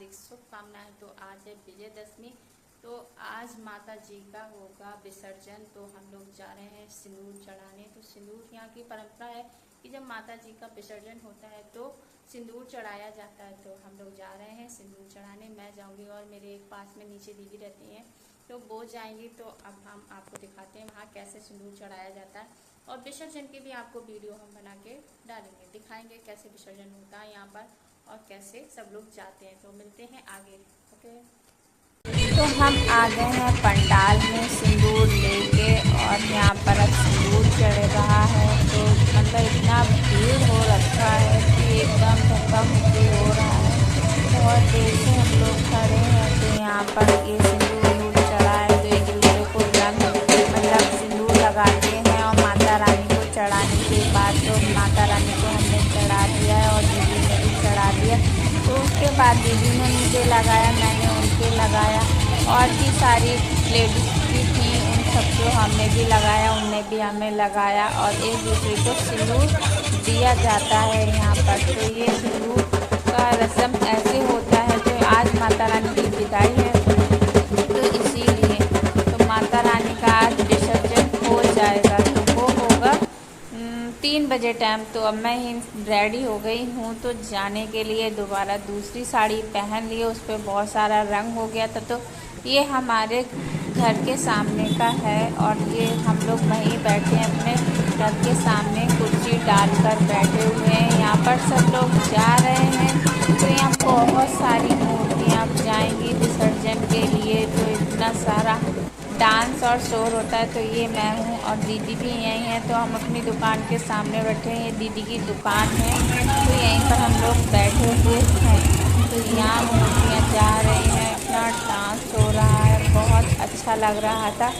हार्दिक शुभकामनाएं। तो आज है विजयदशमी, तो आज माता जी का होगा विसर्जन। तो हम लोग जा रहे हैं सिंदूर चढ़ाने। तो सिंदूर यहाँ की परंपरा है कि जब माता जी का विसर्जन होता है तो सिंदूर चढ़ाया जाता है। तो हम लोग जा रहे हैं सिंदूर चढ़ाने। मैं जाऊंगी और मेरे एक पास में नीचे दीदी रहती हैं, तो वो जाएंगी। तो अब हम आपको दिखाते हैं वहाँ कैसे सिंदूर चढ़ाया जाता है, और विसर्जन की भी आपको वीडियो हम बना के डालेंगे, दिखाएंगे कैसे विसर्जन होता है यहाँ पर और कैसे सब लोग जाते हैं। तो मिलते हैं आगे। ओके, तो हम आ गए हैं पंडाल में सिंदूर लेके, और यहाँ पर अब सिंदूर चढ़ रहा है। तो मतलब इतना भीड़ हो रखा है कि एकदम धक्का मुक्की हो रहा है। और देर से हम लोग खड़े हैं, तो यहाँ पर ये सिंदूर चढ़ा है। तो एक दूसरे को रंग मतलब सिंदूर लगाते हैं, और माता रानी को चढ़ाने के बाद तो माता रानी को हमने चढ़ा दिया है और दीदी ने भी चढ़ा दिया। तो उसके बाद दीदी ने मुझे लगाया, मैंने उनके लगाया, और भी सारी लेडीज भी थी, उन सबको हमने भी लगाया, उनने भी हमें लगाया। और एक दूसरे को सिंदूर दिया जाता है यहाँ पर। तो ये सिंदूर का रस्म ऐसे होता है। तो आज माता रानी की विदाई है, तो इसीलिए तो माता रानी का आज विसर्जन हो जाएगा। तो वो होगा 3 बजे टाइम। तो अब मैं ही रेडी हो गई हूँ तो जाने के लिए। दोबारा दूसरी साड़ी पहन ली, उस पर बहुत सारा रंग हो गया था। तो ये हमारे घर के सामने का है, और ये हम लोग वहीं बैठे हैं, अपने घर के सामने कुर्सी डालकर बैठे हुए हैं। यहाँ पर सब लोग जा रहे हैं। तो यहाँ बहुत सारी मूर्तियाँ जाएंगी विसर्जन के लिए। तो इतना सारा डांस और शोर होता है। तो ये मैं हूँ और दीदी भी यहीं है। तो हम अपनी दुकान के सामने बैठे हैं, ये दीदी की दुकान है। तो यहीं पर हम लोग बैठे हुए हैं। तो यहाँ मूर्तियाँ जा रही हैं, अपना डांस हो रहा है, बहुत अच्छा लग रहा था।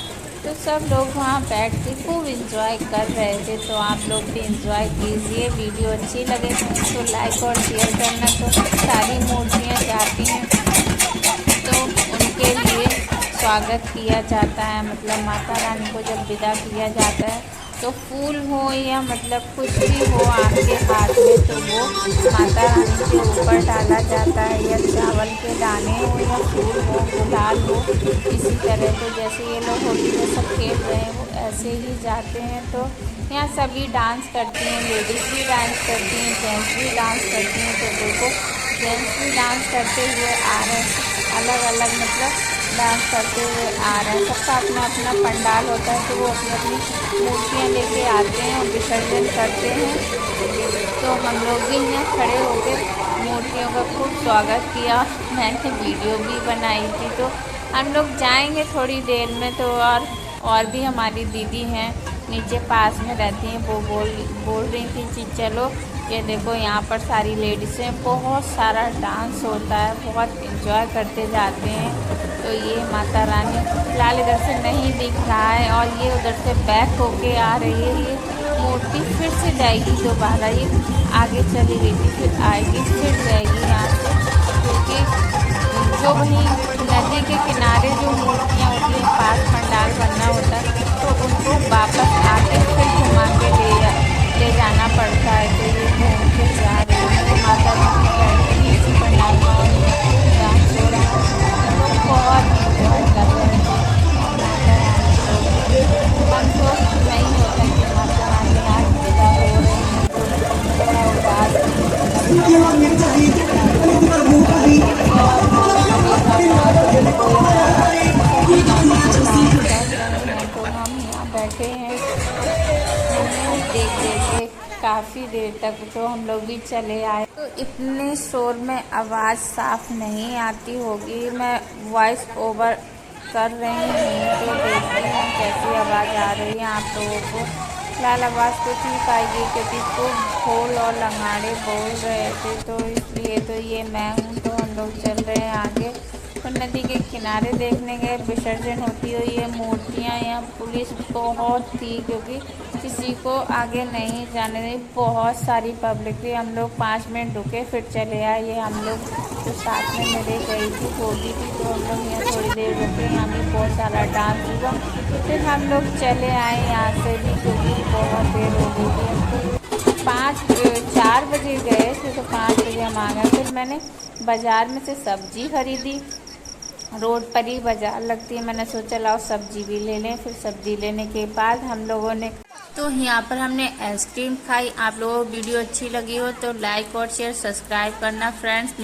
तो सब लोग वहाँ बैठ के खूब इंजॉय कर रहे थे। तो आप लोग भी इंजॉय कीजिए। वीडियो अच्छी लगे तो लाइक और शेयर करना। तो सारी मूर्तियाँ जाती हैं, तो उनके लिए स्वागत किया जाता है। मतलब माता रानी को जब विदा किया जाता है तो फूल हो या मतलब कुछ भी हो आपके हाथ में, तो वो माता रानी के ऊपर डाला जाता है, या चावल के दाने हो या फूल हो, गुलाल हो, इसी तरह। तो जैसे ये लोग होली में सब खेल रहे हैं वो ऐसे ही जाते हैं। तो यहाँ सभी डांस करती हैं, लेडीज़ भी डांस करती हैं, जेंट्स भी डांस करती हैं। तो देखो जेंट्स भी डांस करते हुए आ रहे हैं, अलग अलग मतलब डांस करते हुए आ रहे हैं। सबका अपना अपना पंडाल होता है, तो वो अपनी अपनी मूर्तियाँ लेके आते हैं और विसर्जन करते हैं। तो हम लोग भी यहाँ खड़े होकर मूर्तियों का खूब स्वागत किया। मैंने वीडियो भी बनाई थी। तो हम लोग जाएंगे थोड़ी देर में। तो और भी हमारी दीदी हैं नीचे पास में रहती हैं, वो बोल रही थी कि चलो ये देखो यहाँ पर सारी लेडीज़ें, बहुत सारा डांस होता है, बहुत इंजॉय करते जाते हैं। तो ये माता रानी फिलहाल इधर से नहीं दिख रहा है, और ये उधर से बैक होके आ रही है। ये मूर्ति फिर से जाएगी दोबारा, ये आगे चली गई थी, फिर आएगी, फिर जाएगी यहाँ से। क्योंकि जो वहीं नदी के किनारे जो मूर्तियाँ होती हैं, पास पंडाल बनना होता है, तो उनको वापस आके फिर घुमा के ले जाना पड़ता है। तो ये घूम के जा रही है। तो माता रानी बैठी है इसी पंडाल में, डांस हो रहा है, लोग बहुत इंजॉय कर रहे हैं। माता रानी को हमको नहीं होता कि माता रानी आज विदा हो रही है, तो थोड़ा उदास तो हम यहाँ बैठे हैं, देख काफ़ी देर तक। तो हम लोग भी चले आए। तो इतने शोर में आवाज़ साफ नहीं आती होगी, मैं वॉइस ओवर कर रही हूँ। तो देखते हैं कैसी आवाज़ आ रही है आप लोगों को। फिलहाल आवाज़ तो ठीक आएगी, क्योंकि खूब ढोल और लंगाड़े बोल रहे थे, तो इसलिए। तो ये मैं हूँ। तो हम लोग चल रहे हैं आगे। तो नदी के किनारे देखने गए विसर्जन होती हुई ये मूर्तियाँ। यहाँ पुलिस बहुत थी, क्योंकि किसी को आगे नहीं जाने दी, बहुत सारी पब्लिक थी। हम लोग 5 मिनट रुके, फिर चले आए। ये हम लोग जो साथ में मेरे गई थी वो भी थी, तो हम लोग यहाँ थोड़ी देर रुके, यहाँ भी बहुत सारा डांस हुआ। फिर हम लोग चले आए यहाँ से भी, क्योंकि बहुत देर हो गई थी। 4 बजे गए थे तो 5 बजे हम आ गए। फिर मैंने बाज़ार में से सब्ज़ी खरीदी, रोड पर ही बाज़ार लगती है, मैंने सोचा लाओ सब्ज़ी भी ले लें। फिर सब्ज़ी लेने के बाद हम लोगों ने तो यहाँ पर हमने आइसक्रीम खाई। आप लोगों को वीडियो अच्छी लगी हो तो लाइक और शेयर सब्सक्राइब करना फ्रेंड्स।